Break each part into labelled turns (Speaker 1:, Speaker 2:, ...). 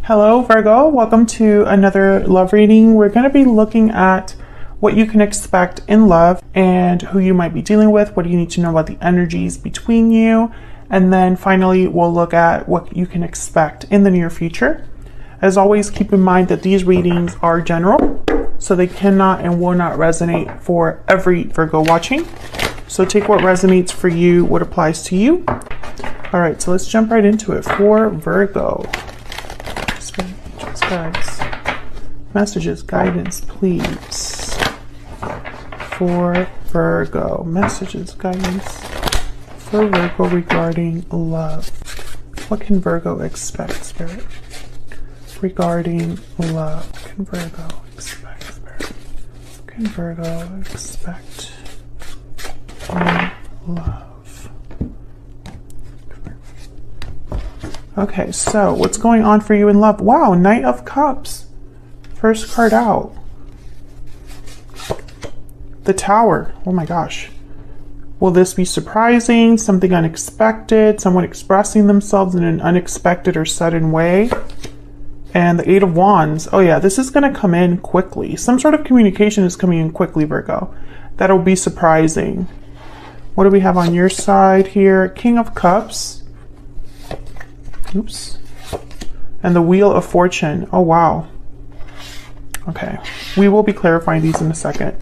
Speaker 1: Hello Virgo, welcome to another love reading. We're going to be looking at what you can expect in love and who you might be dealing with. What do you need to know about the energies between you? And then finally, we'll look at what you can expect in the near future. As always, keep in mind that these readings are general, so they cannot and will not resonate for every Virgo watching. So take what resonates for you, what applies to you. All right, so let's jump right into it for Virgo. Guides, messages, guidance, please, for Virgo. Messages, guidance for Virgo regarding love. What can Virgo expect, Spirit? Regarding love. What can Virgo expect, Spirit? What can Virgo expect in love? Okay, so what's going on for you in love? Wow, Knight of Cups. First card out. The Tower. Oh my gosh. Will this be surprising? Something unexpected? Someone expressing themselves in an unexpected or sudden way? And the Eight of Wands. Oh yeah, this is going to come in quickly. Some sort of communication is coming in quickly, Virgo. That'll be surprising. What do we have on your side here? King of Cups. Oops. And the Wheel of Fortune. Oh, wow. Okay. We will be clarifying these in a second.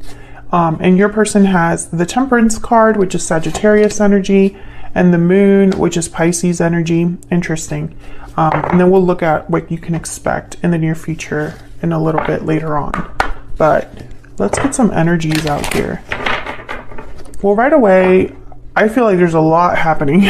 Speaker 1: And your person has the Temperance card, which is Sagittarius energy, and the Moon, which is Pisces energy. Interesting. And then we'll look at what you can expect in the near future in a little bit later on. But let's get some energies out here. Well, right away, I feel like there's a lot happening.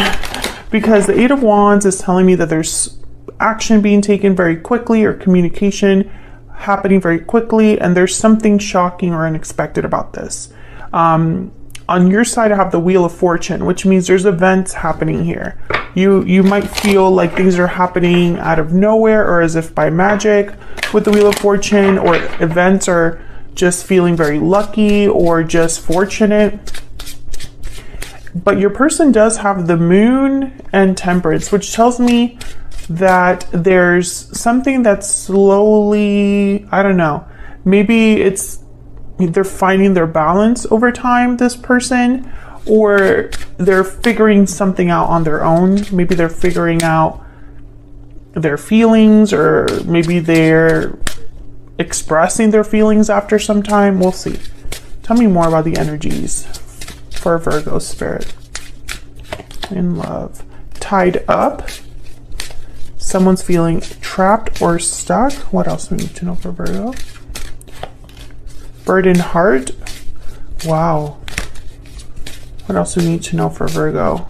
Speaker 1: Because the Eight of Wands is telling me that there's action being taken very quickly or communication happening very quickly, and there's something shocking or unexpected about this. On your side, I have the Wheel of Fortune, which means there's events happening here. You might feel like things are happening out of nowhere or as if by magic with the Wheel of Fortune, or events are just feeling very lucky or just fortunate. But your person does have the Moon and Temperance, which tells me that there's something that's slowly, I don't know, maybe they're finding their balance over time, this person, or they're figuring something out on their own. Maybe they're figuring out their feelings, or maybe they're expressing their feelings after some time. We'll see. Tell me more about the energies for Virgo, Spirit, in love. Tied up. Someone's feeling trapped or stuck. What else do we need to know for Virgo? Burdened heart. Wow. What else do we need to know for Virgo?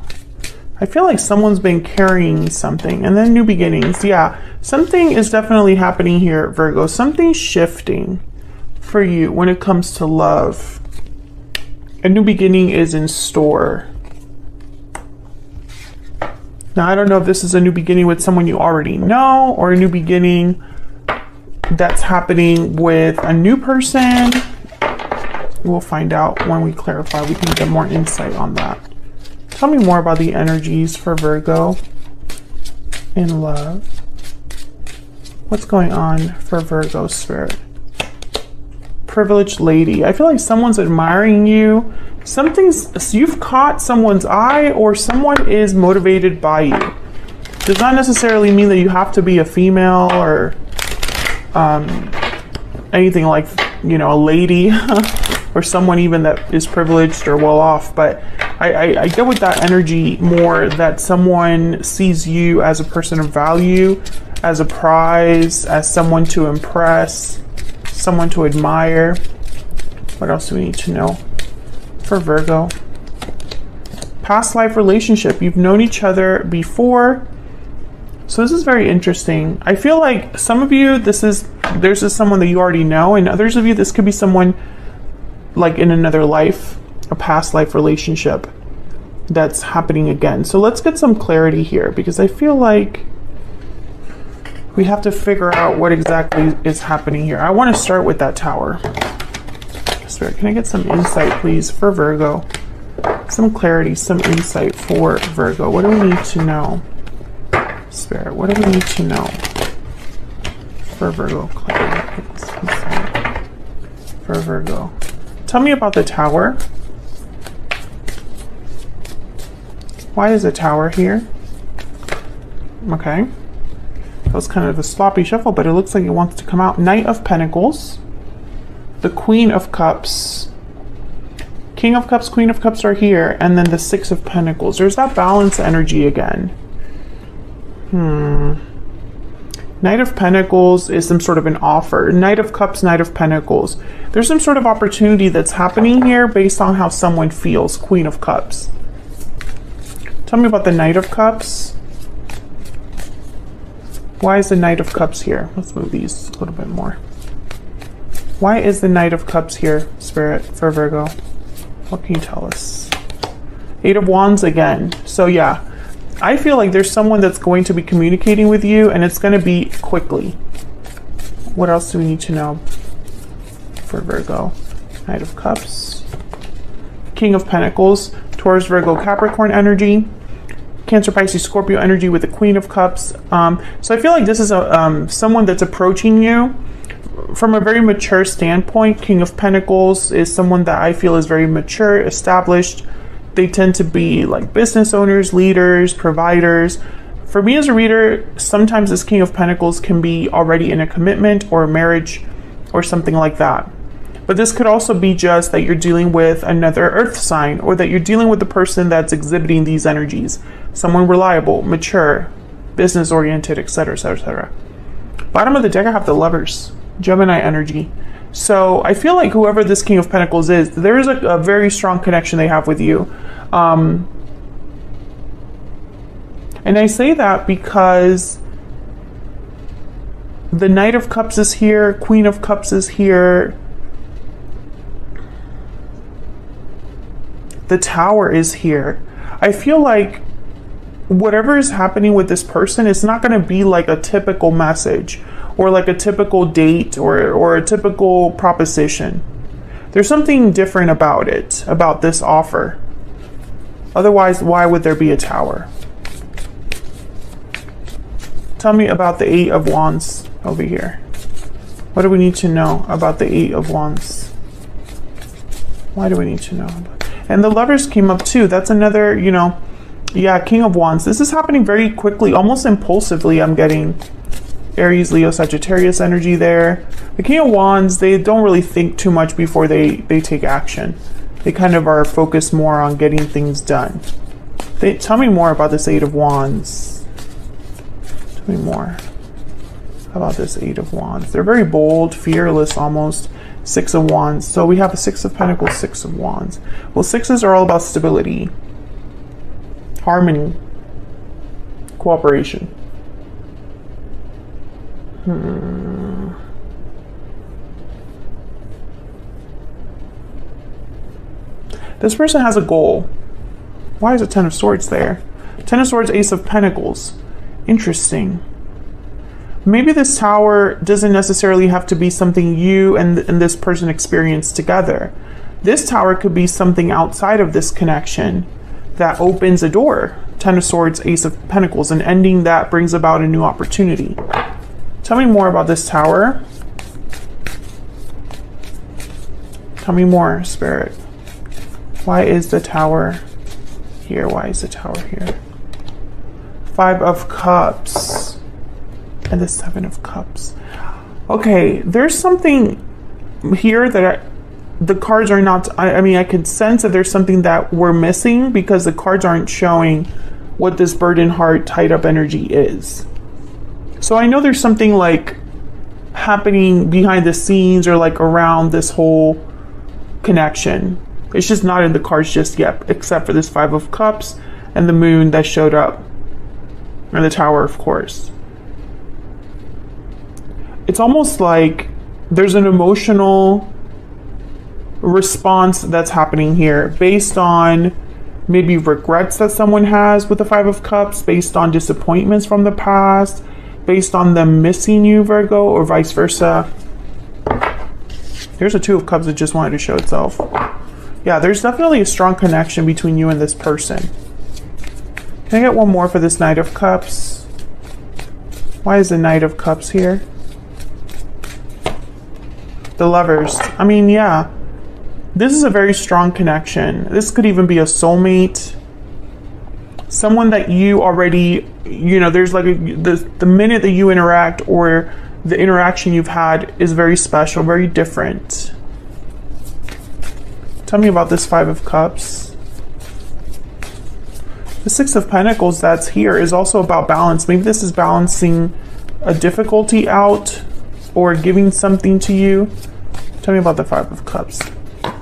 Speaker 1: I feel like someone's been carrying something. And then new beginnings. Yeah, something is definitely happening here, Virgo. Something's shifting for you when it comes to love. A new beginning is in store. Now, I don't know if this is a new beginning with someone you already know, or a new beginning that's happening with a new person. We'll find out when we clarify. We can get more insight on that. Tell me more about the energies for Virgo in love. What's going on for Virgo, Spirit? Privileged lady. I feel like someone's admiring you. You've caught someone's eye, or someone is motivated by you. Does not necessarily mean that you have to be a female or anything like, a lady or someone even that is privileged or well off. But I get with that energy more that someone sees you as a person of value, as a prize, as someone to impress, someone to admire. What else do we need to know for Virgo? Past life relationship. You've known each other before. So this is very interesting. I feel like some of you, there's just someone that you already know, and others of you, this could be someone like in another life, a past life relationship that's happening again. So let's get some clarity here, because I feel like we have to figure out what exactly is happening here. I want to start with that Tower. Spirit, can I get some insight, please, for Virgo? Some clarity, some insight for Virgo. What do we need to know? Spirit, what do we need to know? For Virgo, clarity, for Virgo. Tell me about the Tower. Why is the Tower here? Okay. That was kind of a sloppy shuffle, but it looks like it wants to come out. Knight of Pentacles. The Queen of Cups. King of Cups, Queen of Cups are here. And then the Six of Pentacles. There's that balance energy again. Knight of Pentacles is some sort of an offer. Knight of Cups, Knight of Pentacles. There's some sort of opportunity that's happening here based on how someone feels. Queen of Cups. Tell me about the Knight of Cups. Why is the Knight of Cups here? Let's move these a little bit more. Why is the Knight of Cups here, Spirit, for Virgo? What can you tell us? Eight of Wands again. So yeah. I feel like there's someone that's going to be communicating with you, and it's going to be quickly. What else do we need to know for Virgo? Knight of Cups. King of Pentacles. Taurus, Virgo, Capricorn energy. Cancer, Pisces, Scorpio energy with the Queen of Cups. So I feel like this is someone that's approaching you from a very mature standpoint. King of Pentacles is someone that I feel is very mature, established. They tend to be like business owners, leaders, providers. For me as a reader, sometimes this King of Pentacles can be already in a commitment or a marriage or something like that. But this could also be just that you're dealing with another earth sign, or that you're dealing with the person that's exhibiting these energies. Someone reliable, mature, business oriented, etc., etc., etc. Bottom of the deck, I have the Lovers, Gemini energy. So I feel like whoever this King of Pentacles is, there is a very strong connection they have with you. And I say that because the Knight of Cups is here, Queen of Cups is here. The Tower is here. I feel like whatever is happening with this person, it's not going to be like a typical message or like a typical date or a typical proposition. There's something different about it, about this offer. Otherwise, why would there be a Tower? Tell me about the Eight of Wands over here. What do we need to know about the Eight of Wands? Why do we need to know about it? And the Lovers came up too. That's another, you know, yeah, King of Wands. This is happening very quickly, almost impulsively. I'm getting Aries, Leo, Sagittarius energy there. The King of Wands, they don't really think too much before they take action. They kind of are focused more on getting things done. Tell me more about this Eight of Wands. Tell me more about this Eight of Wands. They're very bold, fearless almost. Six of Wands. So we have a Six of Pentacles, Six of Wands. Well, sixes are all about stability, harmony, cooperation. This person has a goal. Why is a Ten of Swords there? Ten of Swords, Ace of Pentacles. Interesting. Maybe this Tower doesn't necessarily have to be something you and this person experience together. This Tower could be something outside of this connection that opens a door. Ten of Swords, Ace of Pentacles, an ending that brings about a new opportunity. Tell me more about this Tower. Tell me more, Spirit. Why is the Tower here? Why is the Tower here? Five of Cups and the Seven of Cups. Okay, there's something here that the cards are not, I mean, I could sense that there's something that we're missing because the cards aren't showing what this burdened heart, tied up energy is. So I know there's something like happening behind the scenes or like around this whole connection. It's just not in the cards just yet, except for this Five of Cups and the Moon that showed up. And the Tower, of course. It's almost like there's an emotional response that's happening here based on maybe regrets that someone has with the Five of Cups, based on disappointments from the past, based on them missing you, Virgo, or vice versa. Here's a Two of Cups that just wanted to show itself. Yeah, there's definitely a strong connection between you and this person. Can I get one more for this Knight of Cups? Why is the Knight of Cups here? The Lovers. I mean, yeah. This is a very strong connection. This could even be a soulmate. Someone that you already, you know, there's like the minute that you interact or the interaction you've had is very special, very different. Tell me about this Five of Cups. The Six of Pentacles that's here is also about balance. Maybe this is balancing a difficulty out or giving something to you. Tell me about the Five of Cups.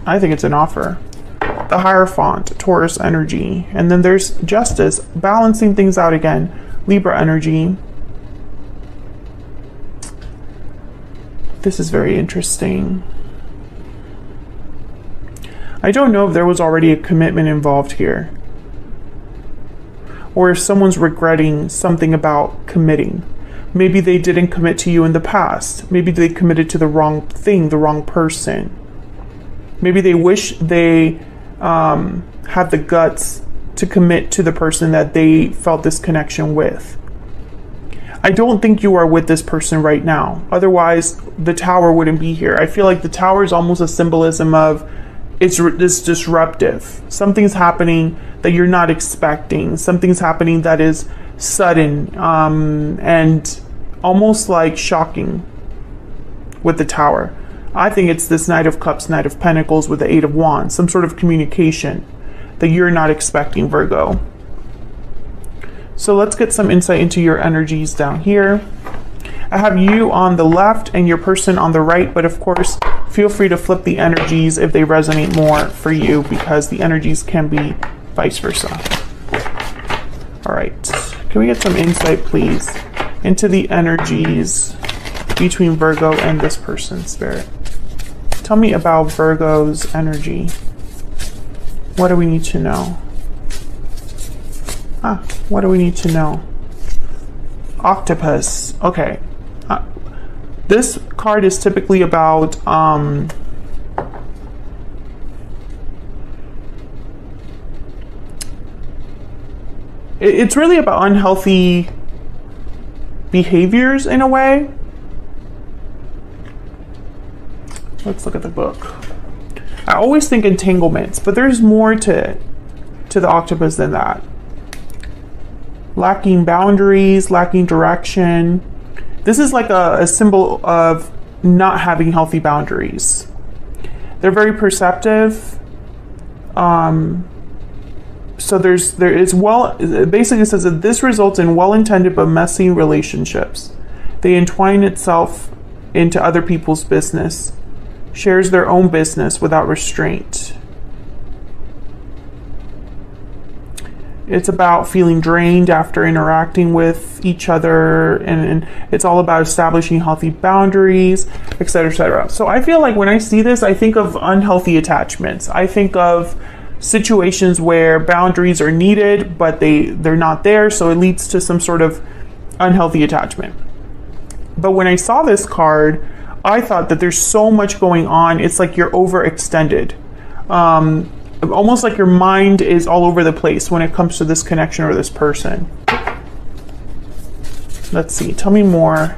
Speaker 1: I think it's an offer. The Hierophant, Taurus energy. And then there's Justice, balancing things out again. Libra energy. This is very interesting. I don't know if there was already a commitment involved here, or if someone's regretting something about committing. Maybe they didn't commit to you in the past. Maybe they committed to the wrong thing, the wrong person. Maybe they wish they had the guts to commit to the person that they felt this connection with. I don't think you are with this person right now. Otherwise, the Tower wouldn't be here. I feel like the Tower is almost a symbolism of it's disruptive. Something's happening that you're not expecting. Something's happening that is sudden and almost like shocking with the Tower. I think it's this Knight of Cups, Knight of Pentacles with the Eight of Wands. Some sort of communication that you're not expecting, Virgo. So let's get some insight into your energies down here. I have you on the left and your person on the right, but of course, feel free to flip the energies if they resonate more for you, because the energies can be vice versa. All right, can we get some insight, please, into the energies between Virgo and this person, Spirit? Tell me about Virgo's energy. What do we need to know? What do we need to know? Octopus. Okay. This card is typically about it's really about unhealthy behaviors in a way. Let's look at the book. I always think entanglements, but there's more to the octopus than that. Lacking boundaries, lacking direction. This is like a symbol of not having healthy boundaries. They're very perceptive. So there is it basically says that this results in well-intended but messy relationships. They entwine itself into other people's business, shares their own business without restraint. It's about feeling drained after interacting with each other, and it's all about establishing healthy boundaries, etc., etc. So I feel like when I see this, I think of unhealthy attachments. I think of situations where boundaries are needed, but they're not there, so it leads to some sort of unhealthy attachment. But when I saw this card, I thought that there's so much going on. It's like you're overextended. Almost like your mind is all over the place when it comes to this connection or this person. Let's see, tell me more.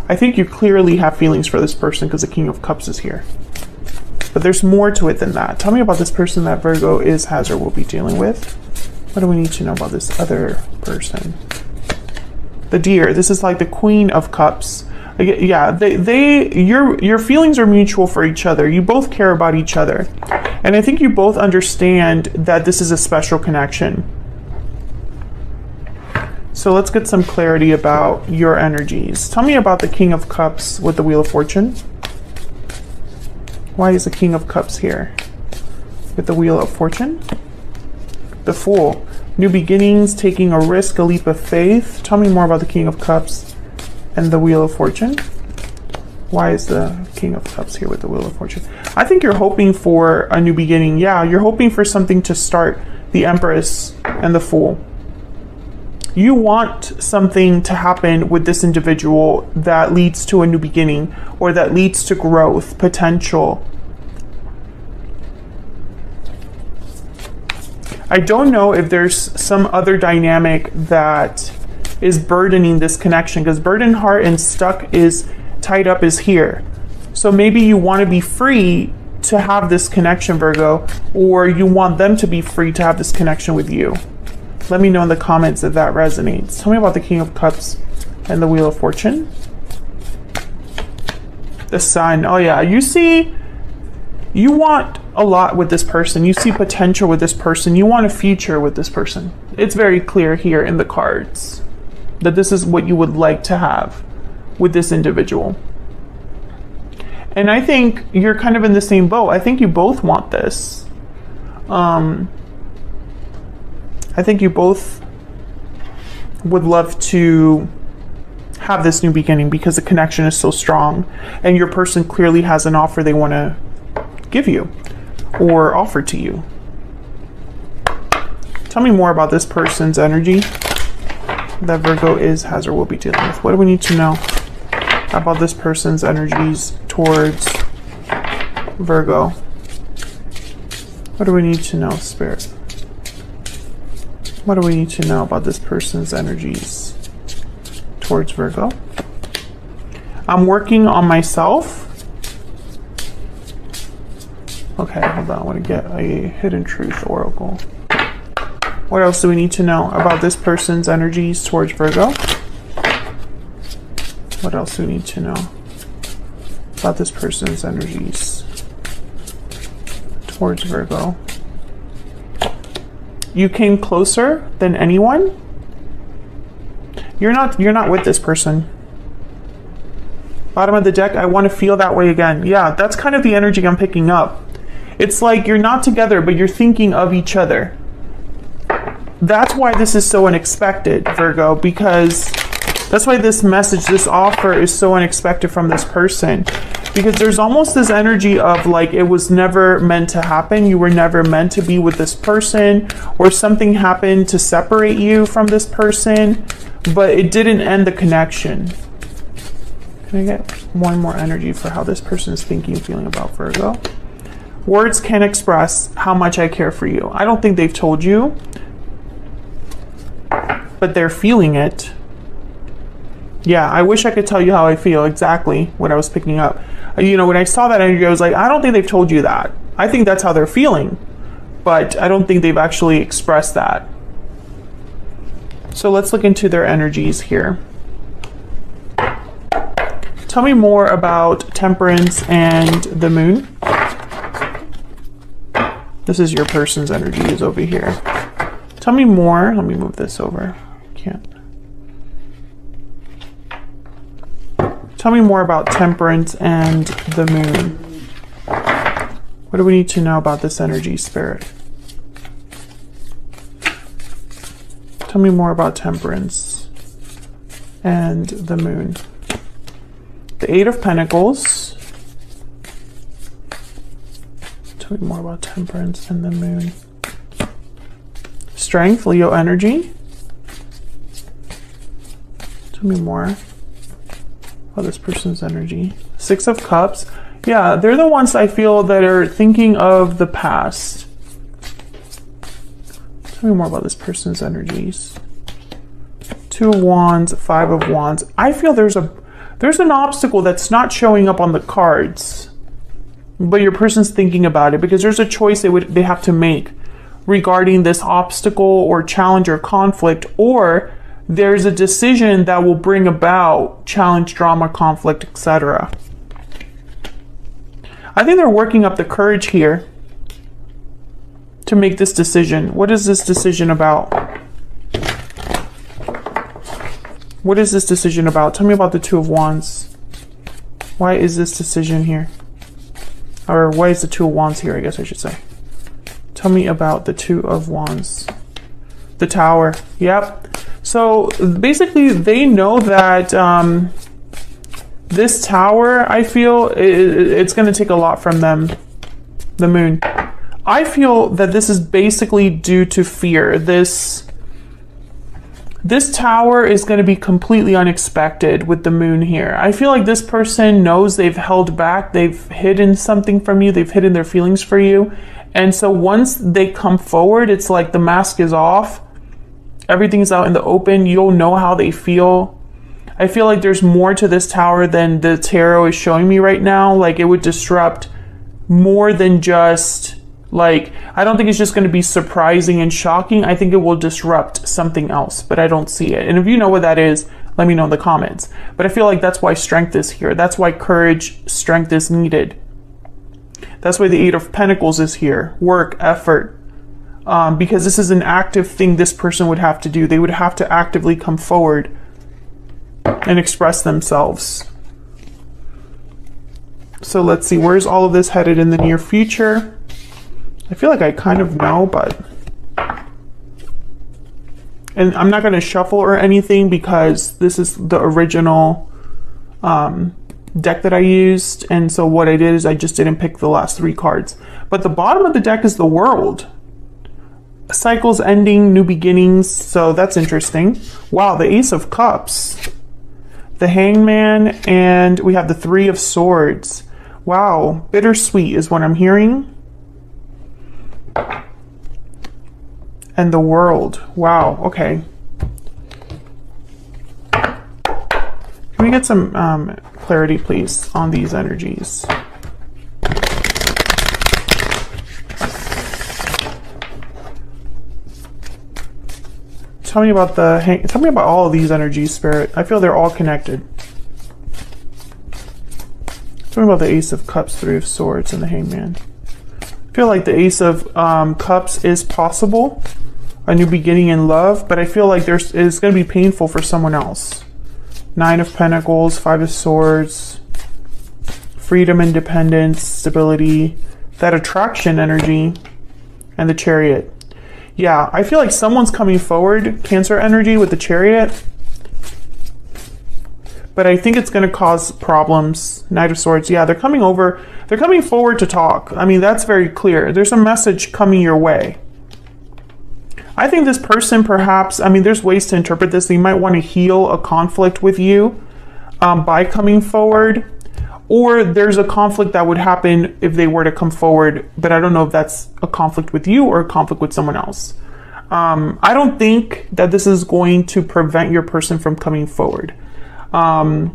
Speaker 1: I think you clearly have feelings for this person because the King of Cups is here. But there's more to it than that. Tell me about this person that Virgo has or will be dealing with. What do we need to know about this other person? The Deer, this is like the Queen of Cups. Yeah, your feelings are mutual for each other. You both care about each other. And I think you both understand that this is a special connection. So let's get some clarity about your energies. Tell me about the King of Cups with the Wheel of Fortune. Why is the King of Cups here with the Wheel of Fortune? The Fool. New beginnings, taking a risk, a leap of faith. Tell me more about the King of Cups and the Wheel of Fortune. Why is the King of Cups here with the Wheel of Fortune? I think you're hoping for a new beginning. Yeah, you're hoping for something to start. The Empress and the Fool. You want something to happen with this individual that leads to a new beginning or that leads to growth, potential. I don't know if there's some other dynamic that is burdening this connection, because burdened heart and stuck is tied up is here. So maybe you want to be free to have this connection, Virgo, or you want them to be free to have this connection with you. Let me know in the comments if that resonates. Tell me about the King of Cups and the Wheel of Fortune. The Sun. Oh yeah, you see, you want a lot with this person. You see potential with this person. You want a future with this person. It's very clear here in the cards that this is what you would like to have with this individual. And I think you're kind of in the same boat. I think you both want this. I think you both would love to have this new beginning because the connection is so strong and your person clearly has an offer they want to give you or offer to you. Tell me more about this person's energy that Virgo is, has, or will be dealing with. What do we need to know about this person's energies towards Virgo? What do we need to know, Spirit? What do we need to know about this person's energies towards Virgo? I'm working on myself. Okay, hold on. I want to get a hidden truth oracle. What else do we need to know about this person's energies towards Virgo? What else do we need to know about this person's energies towards Virgo? You came closer than anyone. You're not with this person. Bottom of the deck, I want to feel that way again. Yeah, that's kind of the energy I'm picking up. It's like you're not together, but you're thinking of each other. That's why this is so unexpected, Virgo, because that's why this message, this offer is so unexpected from this person. Because there's almost this energy of like it was never meant to happen. You were never meant to be with this person, or something happened to separate you from this person, but it didn't end the connection. Can I get one more energy for how this person is thinking and feeling about Virgo? Words can't express how much I care for you. I don't think they've told you, but they're feeling it. Yeah, I wish I could tell you how I feel, exactly what I was picking up. You know, when I saw that energy, I was like, I don't think they've told you that. I think that's how they're feeling, but I don't think they've actually expressed that. So let's look into their energies here. Tell me more about Temperance and the Moon. This is your person's energy is over here. Tell me more. Let me move this over. Can't. Tell me more about Temperance and the Moon. What do we need to know about this energy, Spirit? Tell me more about Temperance and the Moon. The Eight of Pentacles. Tell me more about Temperance and the Moon. Strength, Leo energy. Tell me more about this person's energy. Six of Cups. Yeah, they're the ones I feel that are thinking of the past. Tell me more about this person's energies. Two of Wands, Five of Wands. I feel there's an obstacle that's not showing up on the cards, but your person's thinking about it because there's a choice they have to make regarding this obstacle or challenge or conflict, or there's a decision that will bring about challenge, drama, conflict, etc. I think they're working up the courage here to make this decision. What is this decision about? What is this decision about? Tell me about the Two of Wands. Why is this decision here? Or why is the Two of Wands here, I guess I should say. Tell me about the Two of Wands. The Tower. Yep. So basically they know that this Tower, I feel it's going to take a lot from them. The Moon. I feel that this is basically due to fear. This Tower is going to be completely unexpected with the Moon here. I feel like this person knows they've held back, they've hidden something from you, they've hidden their feelings for you. And so once they come forward, it's like the mask is off. Everything's out in the open. You'll know how they feel. I feel like there's more to this Tower than the tarot is showing me right now. Like it would disrupt more than just like, I don't think it's just going to be surprising and shocking. I think it will disrupt something else, but I don't see it. And if you know what that is, let me know in the comments. But I feel like that's why strength is here. That's why courage, strength is needed. That's why the Eight of Pentacles is here. Work, effort. Because this is an active thing this person would have to do. They would have to actively come forward and express themselves. So let's see, where's all of this headed in the near future? I feel like I kind of know, but... And I'm not going to shuffle or anything because this is the original deck that I used. And so what I did is I just didn't pick the last 3 cards. But the bottom of the deck is the World. Cycles ending, new beginnings. So that's interesting. Wow, the Ace of Cups. The Hangman, and we have the Three of Swords. Wow, bittersweet is what I'm hearing. And the World. Wow, okay. Can we get some clarity, please, on these energies? Tell me about tell me about all of these energies, Spirit. I feel they're all connected. Tell me about the Ace of Cups, Three of Swords, and the Hangman. I feel like the Ace of Cups is possible. A new beginning in love, but I feel like it's going to be painful for someone else. Nine of Pentacles, Five of Swords, freedom, independence, stability, that attraction energy, and the Chariot. Yeah, I feel like someone's coming forward, Cancer energy with the Chariot. But I think it's going to cause problems. Knight of Swords, yeah, they're coming forward to talk. I mean, that's very clear. There's a message coming your way. I think this person perhaps, I mean, there's ways to interpret this. They might want to heal a conflict with you by coming forward. Or there's a conflict that would happen if they were to come forward, but I don't know if that's a conflict with you or a conflict with someone else. I don't think that this is going to prevent your person from coming forward. I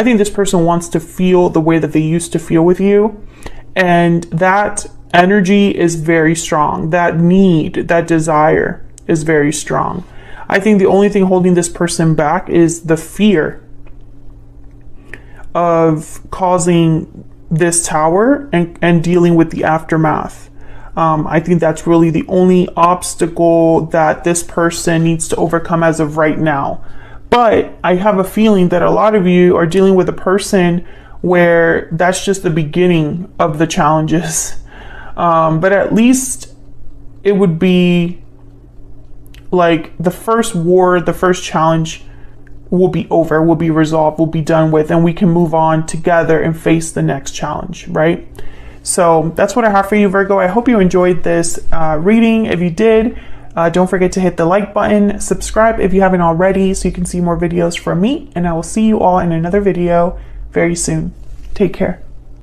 Speaker 1: think this person wants to feel the way that they used to feel with you, and that energy is very strong. That need, that desire is very strong. I think the only thing holding this person back is the fear of causing this Tower and dealing with the aftermath. I think that's really the only obstacle that this person needs to overcome as of right now. But I have a feeling that a lot of you are dealing with a person where that's just the beginning of the challenges. But at least it would be like the first war, the first challenge will be over, will be resolved, will be done with, and we can move on together and face the next challenge, right? So that's what I have for you, Virgo. I hope you enjoyed this reading. If you did, don't forget to hit the like button, subscribe if you haven't already so you can see more videos from me, and I will see you all in another video very soon. Take care.